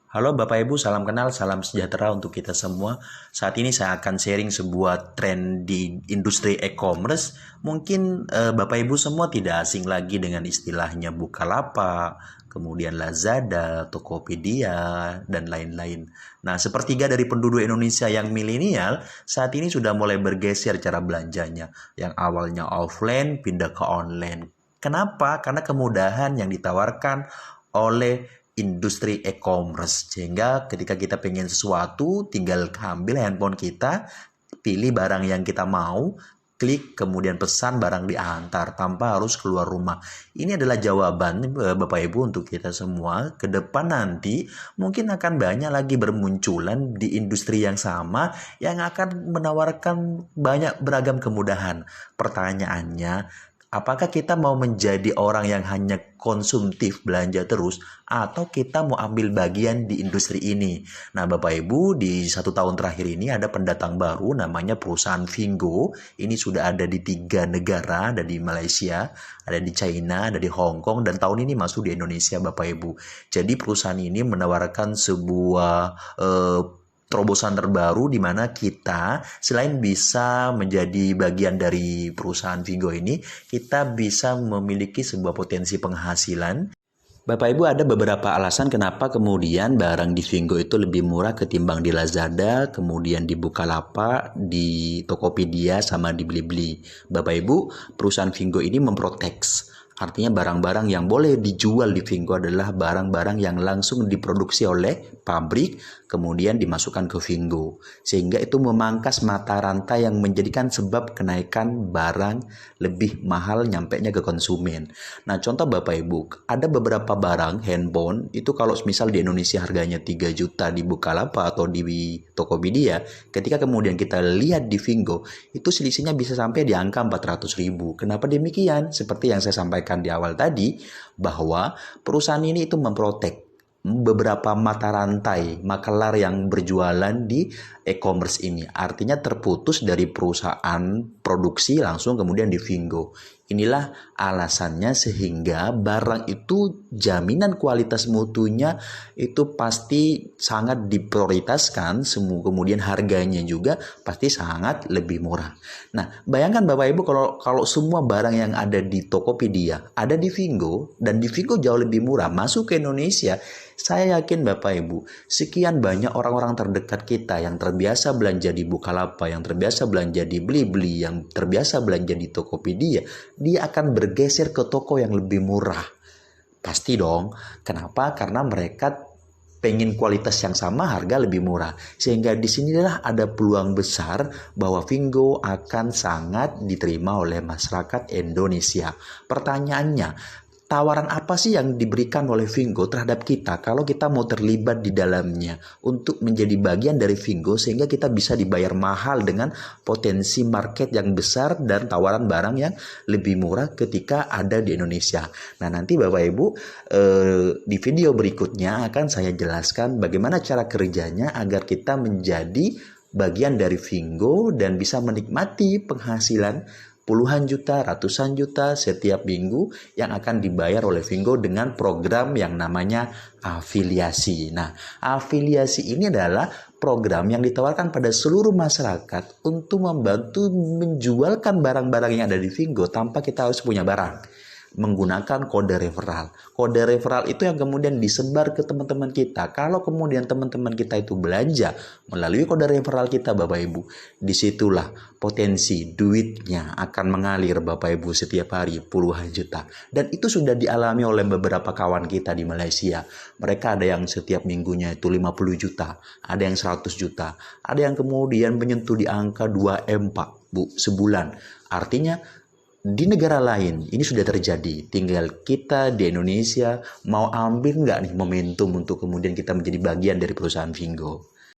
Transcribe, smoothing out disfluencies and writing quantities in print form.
Halo Bapak Ibu, salam kenal, salam sejahtera untuk kita semua. Saat ini saya akan sharing sebuah tren di industri e-commerce. Mungkin Bapak Ibu semua tidak asing lagi dengan istilahnya Bukalapak, kemudian Lazada, Tokopedia, dan lain-lain. Nah, sepertiga dari penduduk Indonesia yang milenial saat ini sudah mulai bergeser cara belanjanya. Yang awalnya offline pindah ke online. Kenapa? Karena kemudahan yang ditawarkan oleh industri e-commerce, sehingga ketika kita pengen sesuatu tinggal ambil handphone kita, pilih barang yang kita mau, klik kemudian pesan, barang diantar tanpa harus keluar rumah. Ini adalah jawaban Bapak Ibu untuk kita semua. Ke depan nanti mungkin akan banyak lagi bermunculan di industri yang sama yang akan menawarkan banyak beragam kemudahan. Pertanyaannya, apakah kita mau menjadi orang yang hanya konsumtif belanja terus atau kita mau ambil bagian di industri ini? Nah, Bapak Ibu, di 1 tahun terakhir ini ada pendatang baru namanya perusahaan Vingo. Ini sudah ada di 3 negara, ada di Malaysia, ada di China, ada di Hong Kong, dan tahun ini masuk di Indonesia, Bapak Ibu. Jadi perusahaan ini menawarkan sebuah terobosan terbaru di mana kita selain bisa menjadi bagian dari perusahaan Vingo ini, kita bisa memiliki sebuah potensi penghasilan. Bapak Ibu, ada beberapa alasan kenapa kemudian barang di Vingo itu lebih murah ketimbang di Lazada, kemudian di Bukalapak, di Tokopedia, sama di Blibli. Bapak Ibu, perusahaan Vingo ini memprotek. Artinya barang-barang yang boleh dijual di Vingo adalah barang-barang yang langsung diproduksi oleh pabrik, kemudian dimasukkan ke Vingo. Sehingga itu memangkas mata rantai yang menjadikan sebab kenaikan barang lebih mahal nyampenya ke konsumen. Nah, contoh Bapak Ibu, ada beberapa barang handphone itu kalau misal di Indonesia harganya 3 juta di Bukalapak atau di Tokopedia, ketika kemudian kita lihat di Vingo, itu selisihnya bisa sampai di angka 400.000. Kenapa demikian? Seperti yang saya sampaikan di awal tadi, bahwa perusahaan ini itu memprotek beberapa mata rantai makelar yang berjualan di e-commerce ini. Artinya terputus dari perusahaan produksi langsung kemudian di Vingo. Inilah alasannya sehingga barang itu jaminan kualitas mutunya itu pasti sangat diprioritaskan, semua kemudian harganya juga pasti sangat lebih murah. Nah, bayangkan Bapak Ibu kalau semua barang yang ada di Tokopedia ada di Vingo dan di Vingo jauh lebih murah masuk ke Indonesia. Saya yakin Bapak Ibu, sekian banyak orang-orang terdekat kita yang terbiasa belanja di Bukalapak, yang terbiasa belanja di Blibli, yang terbiasa belanja di Tokopedia, dia akan bergeser ke toko yang lebih murah. Pasti dong. Kenapa? Karena mereka pengen kualitas yang sama, harga lebih murah. Sehingga disinilah ada peluang besar bahwa Vingo akan sangat diterima oleh masyarakat Indonesia. Pertanyaannya, tawaran apa sih yang diberikan oleh Vingo terhadap kita kalau kita mau terlibat di dalamnya untuk menjadi bagian dari Vingo sehingga kita bisa dibayar mahal dengan potensi market yang besar dan tawaran barang yang lebih murah ketika ada di Indonesia. Nah, nanti Bapak Ibu di video berikutnya akan saya jelaskan bagaimana cara kerjanya agar kita menjadi bagian dari Vingo dan bisa menikmati penghasilan puluhan juta, ratusan juta setiap minggu yang akan dibayar oleh Vingo dengan program yang namanya afiliasi. Nah, afiliasi ini adalah program yang ditawarkan pada seluruh masyarakat untuk membantu menjualkan barang-barang yang ada di Vingo tanpa kita harus punya barang, menggunakan kode referral. Kode referral itu yang kemudian disebar ke teman-teman kita. Kalau kemudian teman-teman kita itu belanja melalui kode referral kita Bapak Ibu, disitulah potensi duitnya akan mengalir Bapak Ibu setiap hari puluhan juta. Dan itu sudah dialami oleh beberapa kawan kita di Malaysia. Mereka ada yang setiap minggunya itu 50 juta, ada yang 100 juta, ada yang kemudian menyentuh di angka 2M Pak Bu sebulan. Artinya di negara lain ini sudah terjadi, tinggal kita di Indonesia mau ambil nggak nih momentum untuk kemudian kita menjadi bagian dari perusahaan Vingo.